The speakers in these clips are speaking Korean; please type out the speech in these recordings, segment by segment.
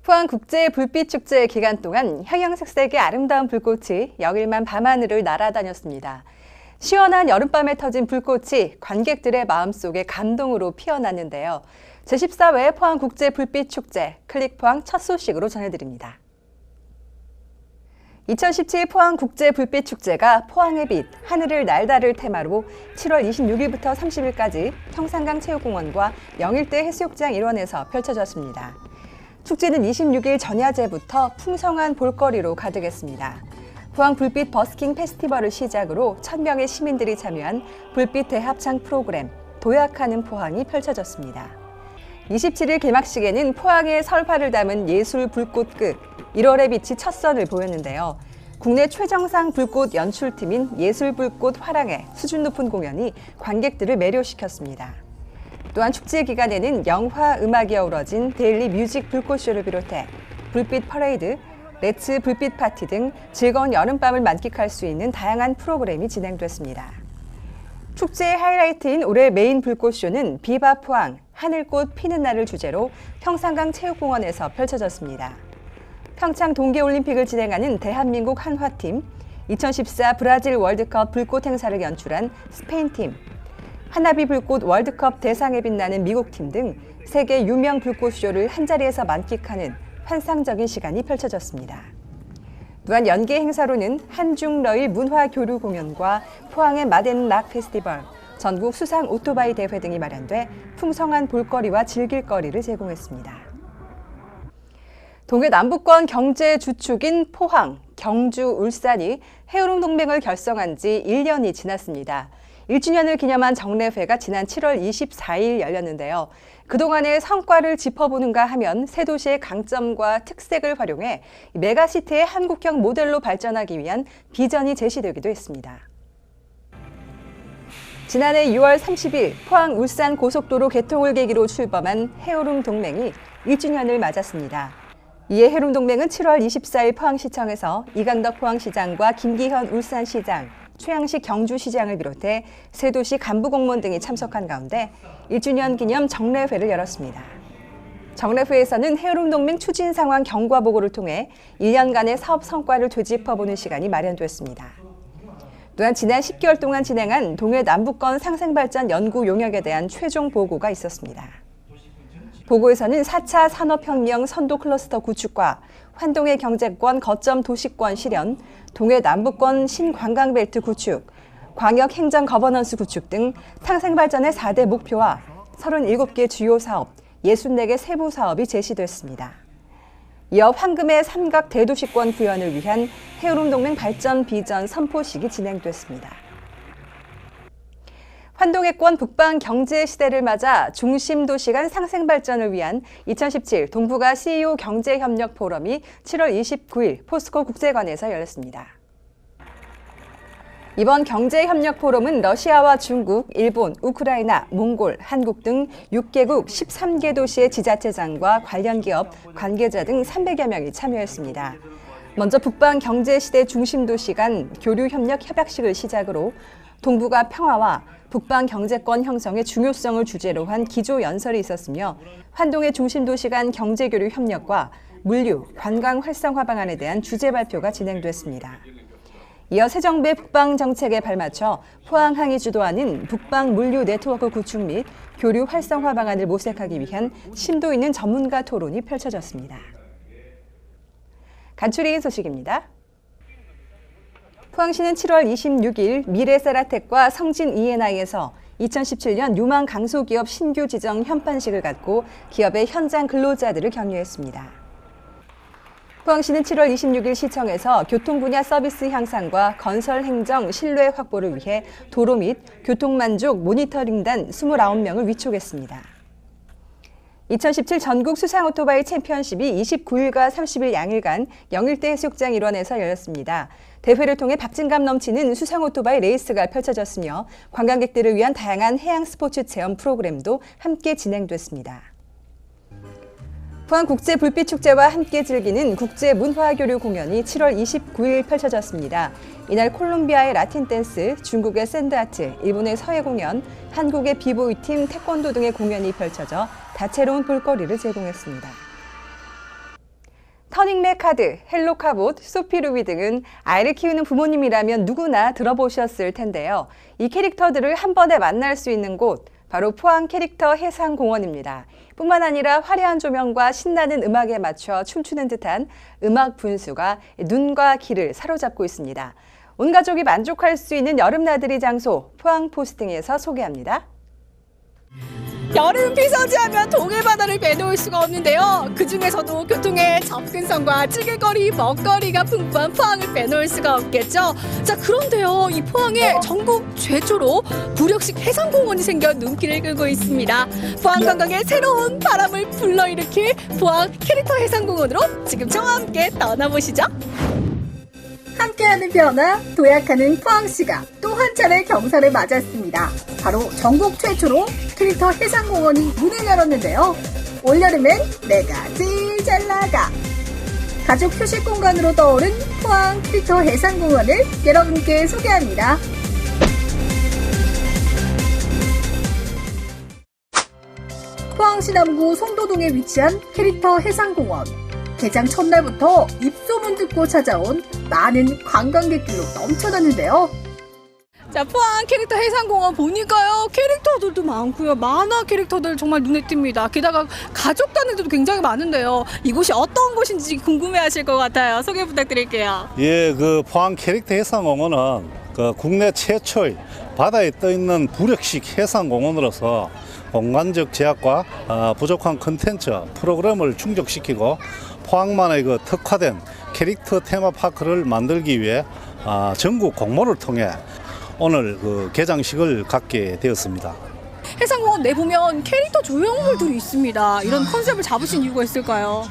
포항국제불빛축제 기간 동안 형형색색의 아름다운 불꽃이 여길만 밤하늘을 날아다녔습니다. 시원한 여름밤에 터진 불꽃이 관객들의 마음속에 감동으로 피어났는데요. 제14회 포항국제불빛축제 클릭포항 첫 소식으로 전해드립니다. 2017 포항국제불빛축제가 포항의 빛, 하늘을 날다를 테마로 7월 26일부터 30일까지 평산강 체육공원과 영일대 해수욕장 일원에서 펼쳐졌습니다. 축제는 26일 전야제부터 풍성한 볼거리로 가득했습니다. 포항 불빛 버스킹 페스티벌을 시작으로 1000명의 시민들이 참여한 불빛 대합창 프로그램 도약하는 포항이 펼쳐졌습니다. 27일 개막식에는 포항의 설화를 담은 예술 불꽃극 1월의 빛이 첫 선을 보였는데요. 국내 최정상 불꽃 연출팀인 예술불꽃 화랑의 수준 높은 공연이 관객들을 매료시켰습니다. 또한 축제 기간에는 영화, 음악이 어우러진 데일리 뮤직 불꽃쇼를 비롯해 불빛 퍼레이드, 레츠 불빛 파티 등 즐거운 여름밤을 만끽할 수 있는 다양한 프로그램이 진행됐습니다. 축제의 하이라이트인 올해 메인 불꽃쇼는 비바 포항, 하늘꽃 피는 날을 주제로 평산강 체육공원에서 펼쳐졌습니다. 평창 동계올림픽을 진행하는 대한민국 한화팀, 2014 브라질 월드컵 불꽃 행사를 연출한 스페인팀, 하나비 불꽃 월드컵 대상에 빛나는 미국팀 등 세계 유명 불꽃쇼를 한자리에서 만끽하는 환상적인 시간이 펼쳐졌습니다. 또한 연계 행사로는 한중러일 문화교류 공연과 포항의 마덴락 페스티벌, 전국 수상 오토바이 대회 등이 마련돼 풍성한 볼거리와 즐길거리를 제공했습니다. 동해 남부권 경제 주축인 포항, 경주, 울산이 해오름 동맹을 결성한 지 1년이 지났습니다. 1주년을 기념한 정례회가 지난 7월 24일 열렸는데요. 그동안의 성과를 짚어보는가 하면 세 도시의 강점과 특색을 활용해 메가시티의 한국형 모델로 발전하기 위한 비전이 제시되기도 했습니다. 지난해 6월 30일 포항 울산 고속도로 개통을 계기로 출범한 해오름 동맹이 1주년을 맞았습니다. 이에 해오름 동맹은 7월 24일 포항시청에서 이강덕 포항시장과 김기현 울산시장, 최양식 경주시장을 비롯해 세 도시 간부 공무원 등이 참석한 가운데 1주년 기념 정례회를 열었습니다. 정례회에서는 해오름 동맹 추진 상황 경과 보고를 통해 1년간의 사업 성과를 되짚어보는 시간이 마련됐습니다. 또한 지난 10개월 동안 진행한 동해 남부권 상생발전 연구 용역에 대한 최종 보고가 있었습니다. 보고에서는 4차 산업혁명 선도 클러스터 구축과 환동의 경제권 거점 도시권 실현, 동해 남부권 신관광벨트 구축, 광역 행정 거버넌스 구축 등 상생발전의 4대 목표와 37개 주요 사업, 64개 세부 사업이 제시됐습니다. 이어 황금의 삼각 대도시권 구현을 위한 해오름 동맹 발전 비전 선포식이 진행됐습니다. 환동해권 북방 경제 시대를 맞아 중심 도시 간 상생 발전을 위한 2017 동북아 CEO 경제협력 포럼이 7월 29일 포스코 국제관에서 열렸습니다. 이번 경제협력 포럼은 러시아와 중국, 일본, 우크라이나, 몽골, 한국 등 6개국 13개 도시의 지자체장과 관련 기업, 관계자 등 300여 명이 참여했습니다. 먼저 북방 경제 시대 중심 도시 간 교류 협력 협약식을 시작으로 동북아 평화와 북방 경제권 형성의 중요성을 주제로 한 기조 연설이 있었으며 환동의 중심 도시 간 경제교류 협력과 물류, 관광 활성화 방안에 대한 주제 발표가 진행됐습니다. 이어 새 정부의 북방 정책에 발맞춰 포항항이 주도하는 북방 물류 네트워크 구축 및 교류 활성화 방안을 모색하기 위한 심도 있는 전문가 토론이 펼쳐졌습니다. 간추린 소식입니다. 포항시는 7월 26일 미래세라텍과 성진 E&I에서 2017년 유망 강소기업 신규 지정 현판식을 갖고 기업의 현장 근로자들을 격려했습니다. 포항시는 7월 26일 시청에서 교통 분야 서비스 향상과 건설 행정 신뢰 확보를 위해 도로 및 교통만족 모니터링단 29명을 위촉했습니다. 2017 전국 수상 오토바이 챔피언십이 29일과 30일 양일간 영일대 해수욕장 일원에서 열렸습니다. 대회를 통해 박진감 넘치는 수상 오토바이 레이스가 펼쳐졌으며 관광객들을 위한 다양한 해양 스포츠 체험 프로그램도 함께 진행됐습니다. 포항 국제불빛축제와 함께 즐기는 국제문화교류 공연이 7월 29일 펼쳐졌습니다. 이날 콜롬비아의 라틴 댄스, 중국의 샌드아트, 일본의 서예 공연, 한국의 비보이팀 태권도 등의 공연이 펼쳐져 다채로운 볼거리를 제공했습니다. 터닝맥 카드, 헬로카봇, 소피루비 등은 아이를 키우는 부모님이라면 누구나 들어보셨을 텐데요. 이 캐릭터들을 한 번에 만날 수 있는 곳, 바로 포항 캐릭터 해상공원입니다. 뿐만 아니라 화려한 조명과 신나는 음악에 맞춰 춤추는 듯한 음악 분수가 눈과 귀를 사로잡고 있습니다. 온 가족이 만족할 수 있는 여름 나들이 장소, 포항 포스팅에서 소개합니다. 여름 피서지하면 동해바다를 빼놓을 수가 없는데요. 그중에서도 교통의 접근성과 찌개거리, 먹거리가 풍부한 포항을 빼놓을 수가 없겠죠. 자, 그런데요, 이 포항에 전국 최초로 부력식 해상공원이 생겨 눈길을 끌고 있습니다. 포항 관광의 새로운 바람을 불러일으킬 포항 캐릭터 해상공원으로 지금 저와 함께 떠나보시죠. 함께하는 변화, 도약하는 포항시가 또 한 차례 경사를 맞았습니다. 바로 전국 최초로 캐릭터 해상공원이 문을 열었는데요. 올여름엔 내가 제일 잘 나가! 가족 휴식 공간으로 떠오른 포항 캐릭터 해상공원을 여러분께 소개합니다. 포항시 남구 송도동에 위치한 캐릭터 해상공원. 개장 첫날부터 입소문 듣고 찾아온 많은 관광객들로 넘쳐났는데요. 자, 포항 캐릭터 해상공원 보니까요, 캐릭터들도 많고요. 만화 캐릭터들 정말 눈에 띕니다. 게다가 가족 단위들도 굉장히 많은데요. 이곳이 어떤 곳인지 궁금해하실 것 같아요. 소개 부탁드릴게요. 예, 그 포항 캐릭터 해상공원은 그 국내 최초의 바다에 떠 있는 부력식 해상공원으로서 공간적 제약과 부족한 콘텐츠 프로그램을 충족시키고 포항만의 그 특화된 캐릭터 테마파크를 만들기 위해 전국 공모를 통해 오늘 그 개장식을 갖게 되었습니다. 해상공원 내보면 캐릭터 조형물들이 있습니다. 이런 컨셉을 잡으신 이유가 있을까요?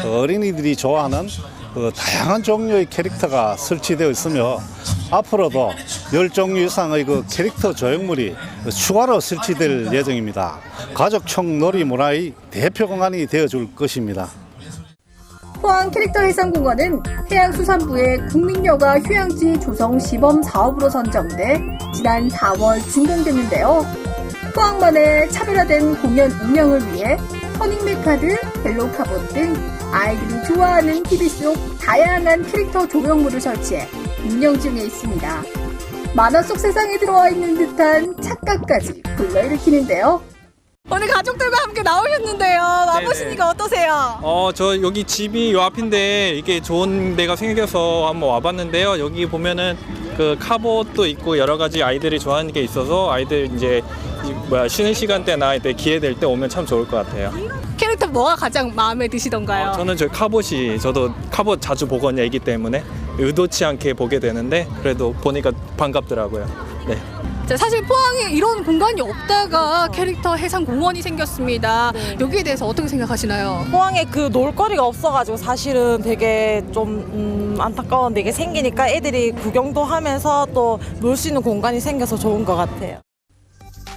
어린이들이 좋아하는 그 다양한 종류의 캐릭터가 설치되어 있으며 앞으로도 10종류 이상의 그 캐릭터 조형물이 추가로 설치될 예정입니다. 가족청 놀이 문화의 대표 공간이 되어줄 것입니다. 포항 캐릭터 해상공원은 해양수산부의 국민여가 휴양지 조성 시범 사업으로 선정돼 지난 4월 준공됐는데요. 포항만의 차별화된 공연 운영을 위해 터닝맥 카드, 헬로카봇 등 아이들이 좋아하는 TV 속 다양한 캐릭터 조형물을 설치해 운영 중에 있습니다. 만화 속 세상에 들어와 있는 듯한 착각까지 불러일으키는데요. 오늘 가족들과 함께 나오셨는데요. 와보시니까 어떠세요? 저 여기 집이 요 앞인데 이게 좋은 데가 생겨서 한번 와봤는데요. 여기 보면은 그 카봇도 있고 여러 가지 아이들이 좋아하는 게 있어서 아이들 이제 쉬는 시간대나 이때 기회 될 때 오면 참 좋을 것 같아요. 캐릭터 뭐가 가장 마음에 드시던가요? 저는 저 카봇이 저도 카봇 자주 보거든요. 애기 때문에 의도치 않게 보게 되는데 그래도 보니까 반갑더라고요. 네. 자, 사실 포항에 이런 공간이 없다가 캐릭터 해상공원이 생겼습니다. 여기에 대해서 어떻게 생각하시나요? 포항에 그 놀거리가 없어가지고 사실은 되게 좀 안타까운데 이게 생기니까 애들이 구경도 하면서 또 놀 수 있는 공간이 생겨서 좋은 것 같아요.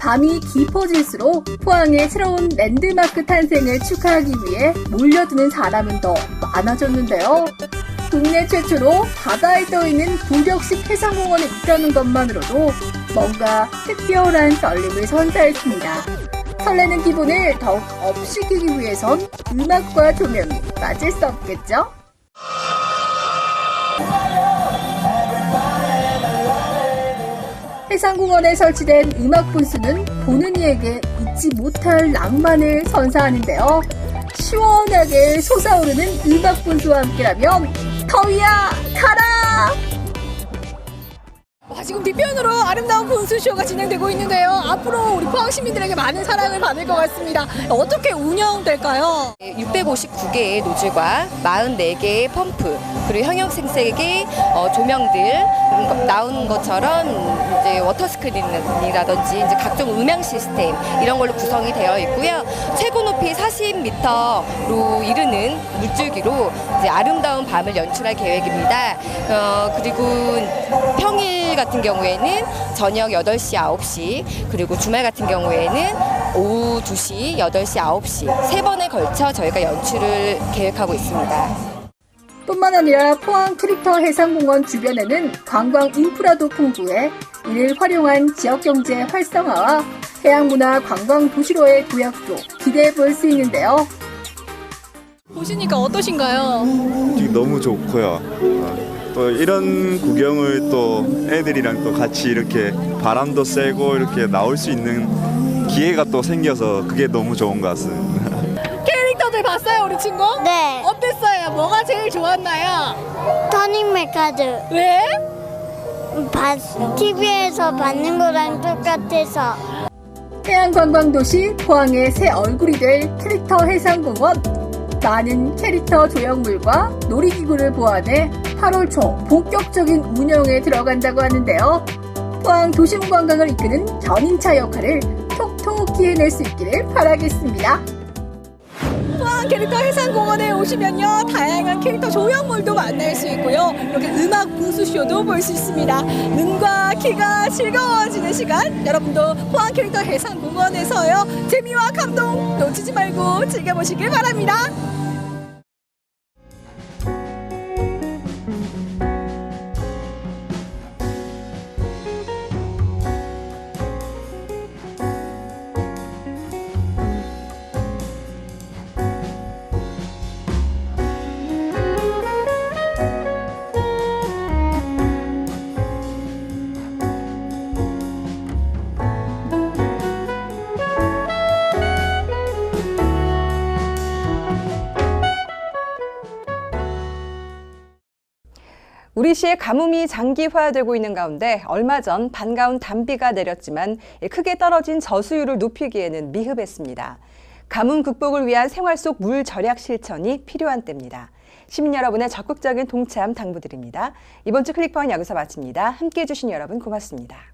밤이 깊어질수록 포항의 새로운 랜드마크 탄생을 축하하기 위해 몰려드는 사람은 더 많아졌는데요. 국내 최초로 바다에 떠있는 부력식 해상공원에 있다는 것만으로도 뭔가 특별한 설렘을 선사했습니다. 설레는 기분을 더욱 업시키기 위해선 음악과 조명이 빠질 수 없겠죠? 해상공원에 설치된 음악 분수는 보는 이에게 잊지 못할 낭만을 선사하는데요. 시원하게 솟아오르는 음악 분수와 함께라면 더위야 가라! 지금 뒤편으로 아름다운 분수쇼가 진행되고 있는데요. 앞으로 우리 포항 시민들에게 많은 사랑을 받을 것 같습니다. 어떻게 운영될까요? 659개의 노즐과 44개의 펌프, 그리고 형형색색의 조명들 나온 것처럼 이제 워터 스크린이라든지 이제 각종 음향 시스템 이런 걸로 구성이 되어 있고요. 최고 높이 40m로 이르는 물줄기로 이제 아름다운 밤을 연출할 계획입니다. 그리고 평일 같은 경우에는 저녁 8시, 9시, 그리고 주말 같은 경우에는 오후 2시, 8시, 9시 세 번에 걸쳐 저희가 연출을 계획하고 있습니다. 뿐만 아니라 포항 캐릭터 해상공원 주변에는 관광 인프라도 풍부해 이를 활용한 지역경제 활성화와 해양문화 관광 도시로의 도약도 기대해 볼 수 있는데요. 보시니까 어떠신가요? 너무 좋고요. 또 이런 구경을 또 애들이랑 또 같이 이렇게 바람도 쐬고 이렇게 나올 수 있는 기회가 또 생겨서 그게 너무 좋은 것 같습니다. 캐릭터들 봤어요, 우리 친구? 네, 어땠어요? 뭐가 제일 좋았나요? 터닝메카드 왜? TV에서 받는 거랑 똑같아서. 해양관광도시 포항의 새 얼굴이 될 캐릭터 해상공원. 많은 캐릭터 조형물과 놀이기구를 보완해 8월 초 본격적인 운영에 들어간다고 하는데요. 포항 도심 관광을 이끄는 견인차 역할을 톡톡히 해낼 수 있기를 바라겠습니다. 포항 캐릭터 해상공원에 오시면요, 다양한 캐릭터 조형물도 만날 수 있고요, 이렇게 음악 부수쇼도 볼 수 있습니다. 눈과 귀가 즐거워지는 시간, 여러분도 포항 캐릭터 해상공원에서요, 재미와 감동 놓치지 말고 즐겨보시길 바랍니다. 우리 시의 가뭄이 장기화되고 있는 가운데 얼마 전 반가운 단비가 내렸지만 크게 떨어진 저수율을 높이기에는 미흡했습니다. 가뭄 극복을 위한 생활 속 물 절약 실천이 필요한 때입니다. 시민 여러분의 적극적인 동참 당부드립니다. 이번 주 클릭포항 여기서 마칩니다. 함께해 주신 여러분 고맙습니다.